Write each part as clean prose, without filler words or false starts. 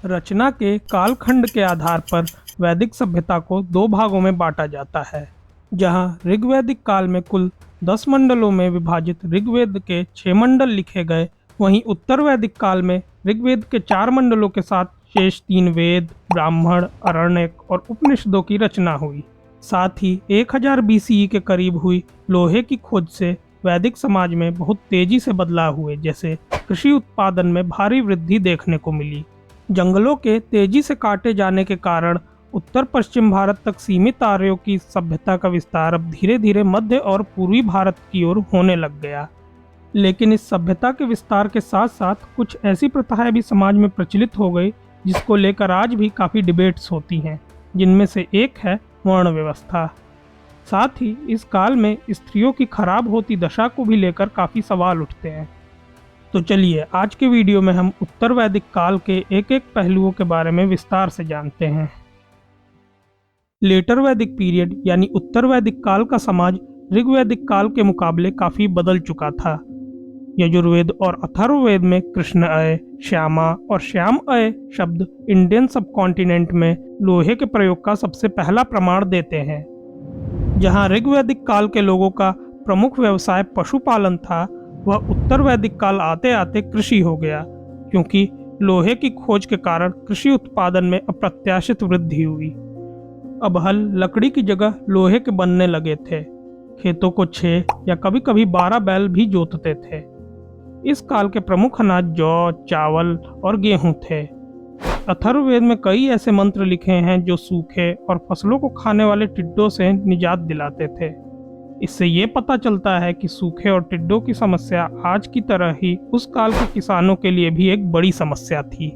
रचना के कालखंड के आधार पर वैदिक सभ्यता को दो भागों में बांटा जाता है। जहां ऋग्वैदिक काल में कुल 10 मंडलों में विभाजित ऋग्वेद के 6 मंडल लिखे गए, वहीं उत्तर वैदिक काल में ऋग्वेद के 4 मंडलों के साथ शेष 3 वेद, ब्राह्मण, आरण्यक और उपनिषदों की रचना हुई। साथ ही 1000 BCE के करीब हुई लोहे की खोज से वैदिक समाज में बहुत तेजी से बदलाव हुए, जैसे कृषि उत्पादन में भारी वृद्धि देखने को मिली। जंगलों के तेजी से काटे जाने के कारण उत्तर पश्चिम भारत तक सीमित आर्यों की सभ्यता का विस्तार अब धीरे धीरे मध्य और पूर्वी भारत की ओर होने लग गया। लेकिन इस सभ्यता के विस्तार के साथ साथ कुछ ऐसी प्रथाएं भी समाज में प्रचलित हो गई जिसको लेकर आज भी काफ़ी डिबेट्स होती हैं, जिनमें से एक है वर्ण व्यवस्था। साथ ही इस काल में स्त्रियों की खराब होती दशा को भी लेकर काफ़ी सवाल उठते हैं। तो चलिए आज के वीडियो में हम उत्तर वैदिक काल के एक एक पहलुओं के बारे में विस्तार से जानते हैं। लेटर वैदिक पीरियड यानी उत्तर वैदिक काल का समाज ऋग्वैदिक काल के मुकाबले काफ़ी बदल चुका था। यजुर्वेद और अथर्ववेद में कृष्ण अय, श्यामा और श्याम अय शब्द इंडियन सबकॉन्टिनेंट में लोहे के प्रयोग का सबसे पहला प्रमाण देते हैं। जहां ऋग्वैदिक काल के लोगों का प्रमुख व्यवसाय पशुपालन था, वह उत्तर वैदिक काल आते आते कृषि हो गया, क्योंकि लोहे की खोज के कारण कृषि उत्पादन में अप्रत्याशित वृद्धि हुई। अब हल लकड़ी की जगह लोहे के बनने लगे थे। खेतों को 6 या कभी कभी 12 बैल भी जोतते थे। इस काल के प्रमुख अनाज जौ, चावल और गेहूं थे। अथर्ववेद में कई ऐसे मंत्र लिखे हैं जो सूखे और फसलों को खाने वाले टिड्डों से निजात दिलाते थे। इससे ये पता चलता है कि सूखे और टिड्डों की समस्या आज की तरह ही उस काल के किसानों के लिए भी एक बड़ी समस्या थी।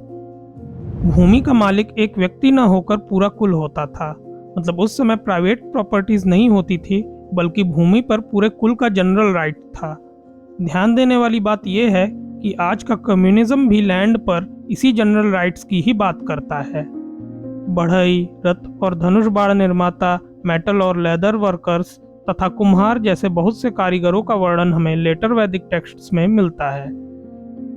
भूमि का मालिक एक व्यक्ति न होकर पूरा कुल होता था। मतलब उस समय प्राइवेट प्रॉपर्टीज नहीं होती थी, बल्कि भूमि पर पूरे कुल का जनरल राइट था। ध्यान देने वाली बात यह है कि आज का कम्युनिज्म भी लैंड पर इसी जनरल राइट्स की ही बात करता है। बढ़ई, रथ और धनुष बाण निर्माता, मेटल और लेदर वर्कर्स तथा कुम्हार जैसे बहुत से कारीगरों का वर्णन हमें लेटर वैदिक टेक्स्ट्स में मिलता है।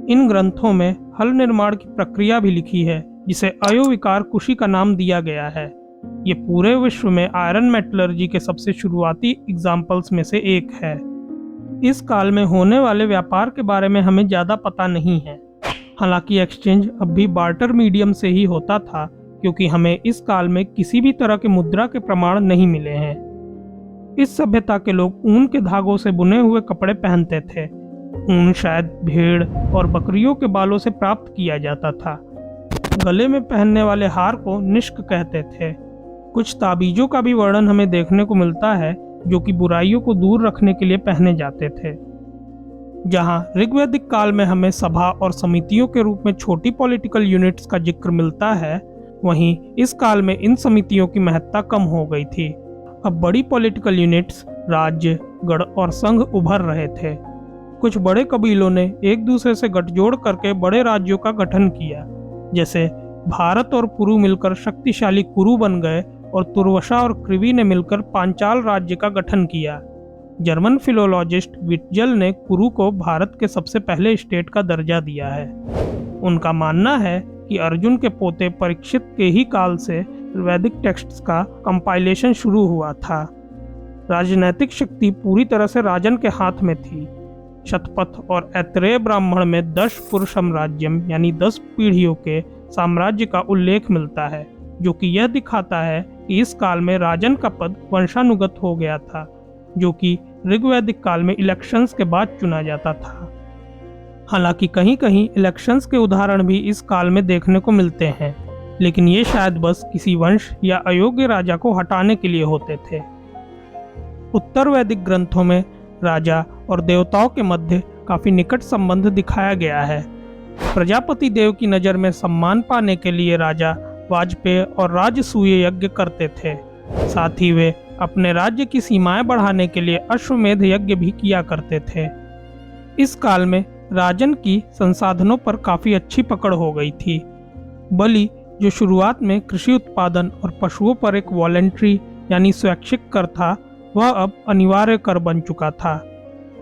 इन ग्रंथों में हल निर्माण की प्रक्रिया भी लिखी है, जिसे अयोविकार कुशी का नाम दिया गया है। ये पूरे विश्व में आयरन मेटलर्जी के सबसे शुरुआती एग्जाम्पल्स में से एक है। इस काल में होने वाले व्यापार के बारे में हमें ज़्यादा पता नहीं है। हालांकि एक्सचेंज अब भी बार्टर मीडियम से ही होता था, क्योंकि हमें इस काल में किसी भी तरह के मुद्रा के प्रमाण नहीं मिले हैं। इस सभ्यता के लोग ऊन के धागों से बुने हुए कपड़े पहनते थे। ऊन शायद भेड़ और बकरियों के बालों से प्राप्त किया जाता था। गले में पहनने वाले हार को निष्क कहते थे। कुछ ताबीजों का भी वर्णन हमें देखने को मिलता है, जो कि बुराइयों को दूर रखने के लिए पहने जाते थे। जहां ऋग्वैदिक काल में हमें सभा और समितियों के रूप में छोटी पॉलिटिकल यूनिट्स का जिक्र मिलता है, वहीं इस काल में इन समितियों की महत्ता कम हो गई थी। अब बड़ी पॉलिटिकल यूनिट्स राज्य, गढ़ और संघ उभर रहे थे। कुछ बड़े कबीलों ने एक दूसरे से गठजोड़ करके बड़े राज्यों का गठन किया, जैसे भारत और पुरु मिलकर शक्तिशाली कुरु बन गए और तुर्वशा और कृवि ने मिलकर पांचाल राज्य का गठन किया। जर्मन फिलोलॉजिस्ट विट्जल ने कुरु को भारत के सबसे पहले स्टेट का दर्जा दिया है। उनका मानना है कि अर्जुन के पोते परीक्षित के ही काल से वैदिक टेक्स्ट्स का कंपाइलेशन शुरू हुआ था। राजनैतिक शक्ति पूरी तरह से राजन के हाथ में थी। शतपथ और ऐत्रेय ब्राह्मण में 10 पुरुष साम्राज्यम यानी 10 पीढ़ियों के साम्राज्य का उल्लेख मिलता है, जो कि यह दिखाता है कि इस काल में राजन का पद वंशानुगत हो गया था, जो कि ऋग्वैदिक काल में इलेक्शंस के बाद चुना जाता था। हालांकि कहीं कहीं इलेक्शंस के उदाहरण भी इस काल में देखने को मिलते हैं, लेकिन ये शायद बस किसी वंश या अयोग्य राजा को हटाने के लिए होते थे। उत्तर वैदिक ग्रंथों में राजा और देवताओं के मध्य काफी निकट संबंध दिखाया गया है। प्रजापति देव की नज़र में सम्मान पाने के लिए राजा वाजपेय और राजसूय यज्ञ करते थे। साथ ही वे अपने राज्य की सीमाएं बढ़ाने के लिए अश्वमेध यज्ञ भी किया करते थे। इस काल में राजन की संसाधनों पर काफी अच्छी पकड़ हो गई थी। बलि, जो शुरुआत में कृषि उत्पादन और पशुओं पर एक वॉलेंट्री यानी स्वैच्छिक कर था, वह अब अनिवार्य कर बन चुका था।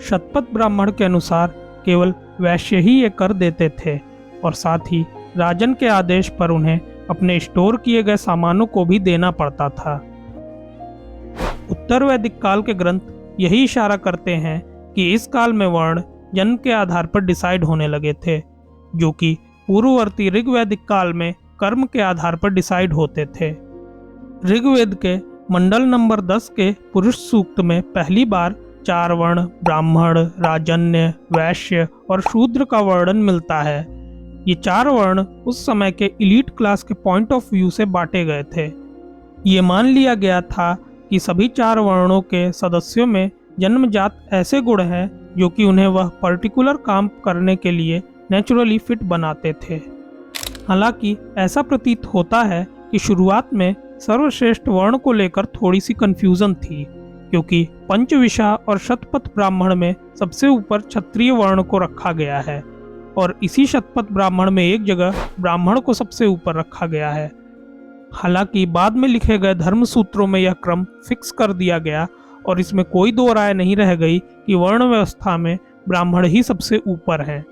शतपथ ब्राह्मण के अनुसार केवल वैश्य ही ये कर देते थे और साथ ही राजन के आदेश पर उन्हें अपने स्टोर किए गए सामानों को भी देना पड़ता था। उत्तर वैदिक काल के ग्रंथ यही इशारा करते हैं कि इस काल में वर्ण जन्म के आधार पर डिसाइड होने लगे थे, जो कि पूर्ववर्ती ऋग्वैदिक काल में कर्म के आधार पर डिसाइड होते थे। ऋग्वेद के मंडल नंबर 10 के पुरुष सूक्त में पहली बार 4 वर्ण ब्राह्मण, राजन्य, वैश्य और शूद्र का वर्णन मिलता है। ये 4 वर्ण उस समय के इलीट क्लास के पॉइंट ऑफ व्यू से बांटे गए थे। ये मान लिया गया था कि सभी 4 वर्णों के सदस्यों में जन्मजात ऐसे गुण हैं जो कि उन्हें वह पर्टिकुलर काम करने के लिए नेचुरली फिट बनाते थे। हालांकि ऐसा प्रतीत होता है कि शुरुआत में सर्वश्रेष्ठ वर्ण को लेकर थोड़ी सी कंफ्यूजन थी, क्योंकि पंचविशा और शतपथ ब्राह्मण में सबसे ऊपर क्षत्रिय वर्ण को रखा गया है और इसी शतपथ ब्राह्मण में एक जगह ब्राह्मण को सबसे ऊपर रखा गया है। हालांकि बाद में लिखे गए धर्म सूत्रों में यह क्रम फिक्स कर दिया गया और इसमें कोई दो राय नहीं रह गई कि वर्ण व्यवस्था में ब्राह्मण ही सबसे ऊपर हैं।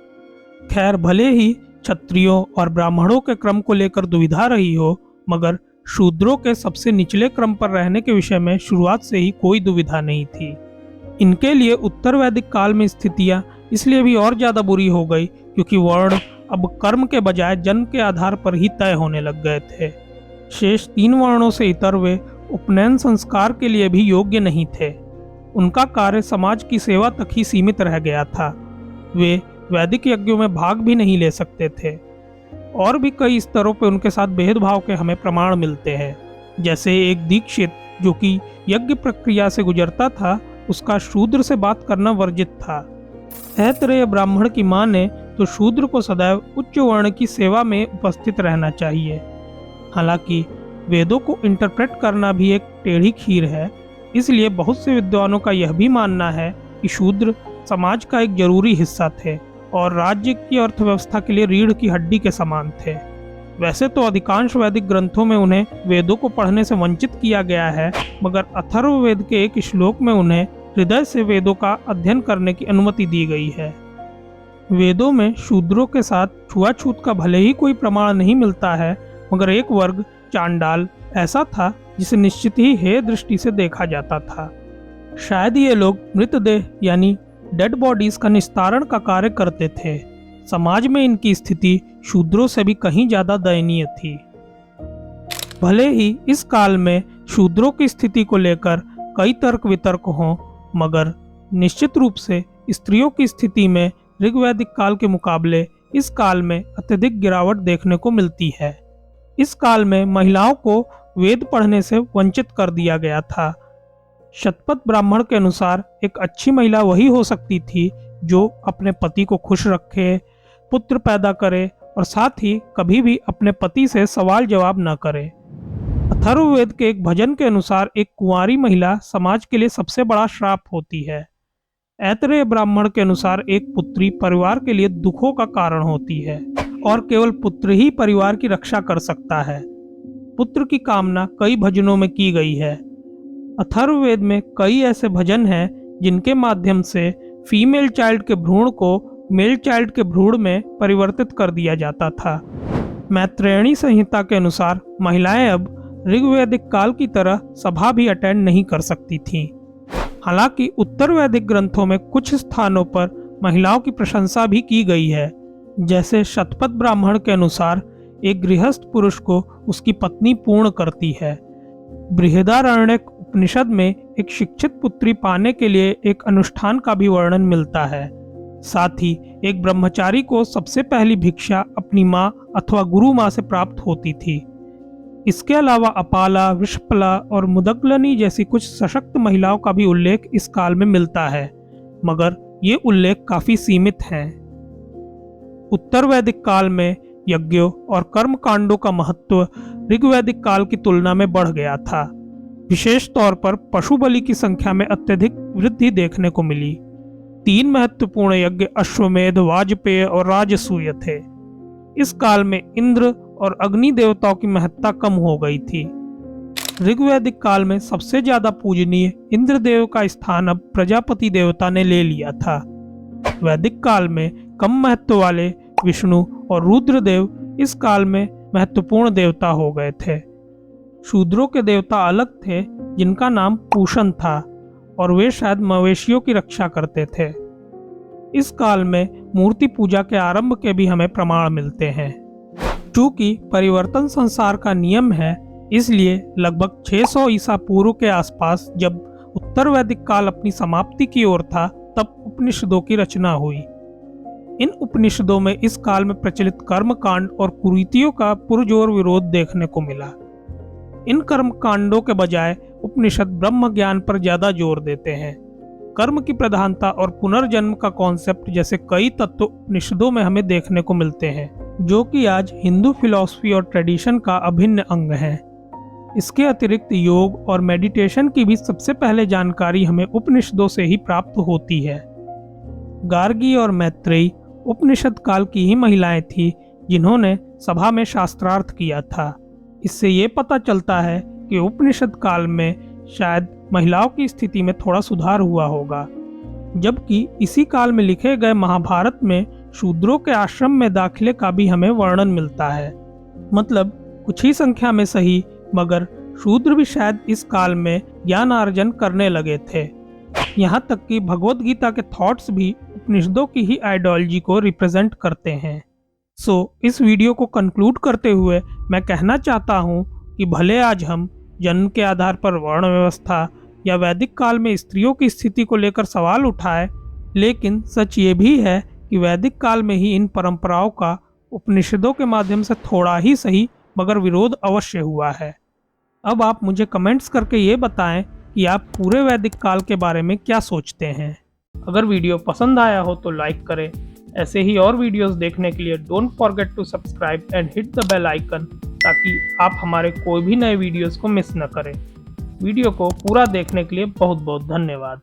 खैर, भले ही क्षत्रियों और ब्राह्मणों के क्रम को लेकर दुविधा रही हो, मगर शूद्रों के सबसे निचले क्रम पर रहने के विषय में शुरुआत से ही कोई दुविधा नहीं थी। इनके लिए उत्तर वैदिक काल में स्थितियां इसलिए भी और ज्यादा बुरी हो गई क्योंकि वर्ण अब कर्म के बजाय जन्म के आधार पर ही तय होने लग गए थे। शेष 3 वर्णों से इतर वे उपनयन संस्कार के लिए भी योग्य नहीं थे। उनका कार्य समाज की सेवा तक ही सीमित रह गया था। वे वैदिक यज्ञों में भाग भी नहीं ले सकते थे। और भी कई स्तरों पर उनके साथ भेदभाव के हमें प्रमाण मिलते हैं। जैसे एक दीक्षित जो कि यज्ञ प्रक्रिया से गुजरता था, उसका शूद्र से बात करना वर्जित था। ऐतरेय ब्राह्मण की माने तो शूद्र को सदैव उच्च वर्ण की सेवा में उपस्थित रहना चाहिए। हालांकि वेदों को इंटरप्रेट करना भी एक टेढ़ी खीर है, इसलिए बहुत से विद्वानों का यह भी मानना है कि शूद्र समाज का एक जरूरी हिस्सा थे और राज्य की अर्थव्यवस्था के लिए रीढ़ की हड्डी के समान थे। वैसे तो अधिकांश वैदिक ग्रंथों में उन्हें वेदों को पढ़ने से वंचित किया गया है, मगर अथर्ववेद के एक श्लोक में उन्हें हृदय से वेदों का अध्ययन करने की अनुमति दी गई है। वेदों में शूद्रों के साथ छुआछूत का भले ही कोई प्रमाण नहीं मिलता है, मगर एक वर्ग चांडाल ऐसा था जिसे निश्चित ही हेय दृष्टि से देखा जाता था। शायद ये लोग मृतदेह यानी डेड बॉडीज का निस्तारण का कार्य करते थे। समाज में इनकी स्थिति शूद्रों से भी कहीं ज्यादा दयनीय थी। भले ही इस काल में शूद्रों की स्थिति को लेकर कई तर्क वितर्क हों, मगर निश्चित रूप से स्त्रियों की स्थिति में ऋग्वैदिक काल के मुकाबले इस काल में अत्यधिक गिरावट देखने को मिलती है। इस काल में महिलाओं को वेद पढ़ने से वंचित कर दिया गया था। शतपथ ब्राह्मण के अनुसार एक अच्छी महिला वही हो सकती थी जो अपने पति को खुश रखे, पुत्र पैदा करे और साथ ही कभी भी अपने पति से सवाल जवाब न करे। अथर्ववेद के एक भजन के अनुसार एक कुंवारी महिला समाज के लिए सबसे बड़ा श्राप होती है। ऐतरेय ब्राह्मण के अनुसार एक पुत्री परिवार के लिए दुखों का कारण होती है और केवल पुत्र ही परिवार की रक्षा कर सकता है। पुत्र की कामना कई भजनों में की गई है। अथर्ववेद में कई ऐसे भजन हैं जिनके माध्यम से फीमेल चाइल्ड के भ्रूण को मेल चाइल्ड के भ्रूण में परिवर्तित कर दिया जाता था। मैत्रेयणी संहिता के अनुसार महिलाएं अब ऋग्वैदिक काल की तरह सभा भी अटेंड नहीं कर सकती थीं। हालांकि उत्तर वैदिक ग्रंथों में कुछ स्थानों पर महिलाओं की प्रशंसा भी की गई है। जैसे शतपथ ब्राह्मण के अनुसार एक गृहस्थ पुरुष को उसकी पत्नी पूर्ण करती है। बृहदारण्यक उपनिषद में एक शिक्षित पुत्री पाने के लिए एक अनुष्ठान का भी वर्णन मिलता है। साथ ही एक ब्रह्मचारी को सबसे पहली भिक्षा अपनी माँ अथवा गुरु माँ से प्राप्त होती थी। इसके अलावा अपाला, विषपला और मुदगलनी जैसी कुछ सशक्त महिलाओं का भी उल्लेख इस काल में मिलता है, मगर ये उल्लेख काफी सीमित हैं। उत्तर वैदिक काल में यज्ञों और कर्म कांडों का महत्व ऋग्वैदिक काल की तुलना में बढ़ गया था। विशेष तौर पर पशु बलि की संख्या में अत्यधिक वृद्धि देखने को मिली। 3 महत्वपूर्ण यज्ञ अश्वमेध, वाजपेय और राजसूय थे। इस काल में इंद्र और अग्नि देवताओं की महत्ता कम हो गई थी। ऋग्वैदिक काल में सबसे ज्यादा पूजनीय इंद्रदेव का स्थान अब प्रजापति देवता ने ले लिया था। वैदिक काल में कम महत्व वाले विष्णु और रुद्रदेव इस काल में महत्वपूर्ण देवता हो गए थे। शूद्रों के देवता अलग थे जिनका नाम पूषण था और वे शायद मवेशियों की रक्षा करते थे। इस काल में मूर्ति पूजा के आरंभ के भी हमें प्रमाण मिलते हैं। चूंकि परिवर्तन संसार का नियम है, इसलिए लगभग 600 ईसा पूर्व के आसपास जब उत्तर वैदिक काल अपनी समाप्ति की ओर था, तब उपनिषदों की रचना हुई। इन उपनिषदों में इस काल में प्रचलित कर्म कांड और कुरीतियों का पुरजोर विरोध देखने को मिला। इन कर्म कांडों के बजाय उपनिषद ब्रह्म ज्ञान पर ज्यादा जोर देते हैं। कर्म की प्रधानता और पुनर्जन्म का कॉन्सेप्ट जैसे कई तत्व उपनिषदों में हमें देखने को मिलते हैं, जो कि आज हिंदू फिलॉसफी और ट्रेडिशन का अभिन्न अंग है। इसके अतिरिक्त योग और मेडिटेशन की भी सबसे पहले जानकारी हमें उपनिषदों से ही प्राप्त होती है। गार्गी और मैत्रेयी उपनिषद काल की ही महिलाएं थी जिन्होंने सभा में शास्त्रार्थ किया था। इससे ये पता चलता है कि उपनिषद काल में शायद महिलाओं की स्थिति में थोड़ा सुधार हुआ होगा, जबकि इसी काल में लिखे गए महाभारत में शूद्रों के आश्रम में दाखिले का भी हमें वर्णन मिलता है। मतलब कुछ ही संख्या में सही, मगर शूद्र भी शायद इस काल में ज्ञानार्जन करने लगे थे। यहाँ तक कि भगवद गीता के थॉट्स भी उपनिषदों की ही आइडियोलॉजी को रिप्रेजेंट करते हैं। इस वीडियो को कंक्लूड करते हुए मैं कहना चाहता हूँ कि भले आज हम जन्म के आधार पर वर्ण व्यवस्था या वैदिक काल में स्त्रियों की स्थिति को लेकर सवाल उठाए, लेकिन सच ये भी है कि वैदिक काल में ही इन परंपराओं का उपनिषदों के माध्यम से थोड़ा ही सही मगर विरोध अवश्य हुआ है। अब आप मुझे कमेंट्स करके ये बताएं कि आप पूरे वैदिक काल के बारे में क्या सोचते हैं। अगर वीडियो पसंद आया हो तो लाइक करें। ऐसे ही और वीडियोस देखने के लिए don't forget to subscribe and hit the bell icon, ताकि आप हमारे कोई भी नए वीडियोस को मिस न करें। वीडियो को पूरा देखने के लिए बहुत बहुत धन्यवाद।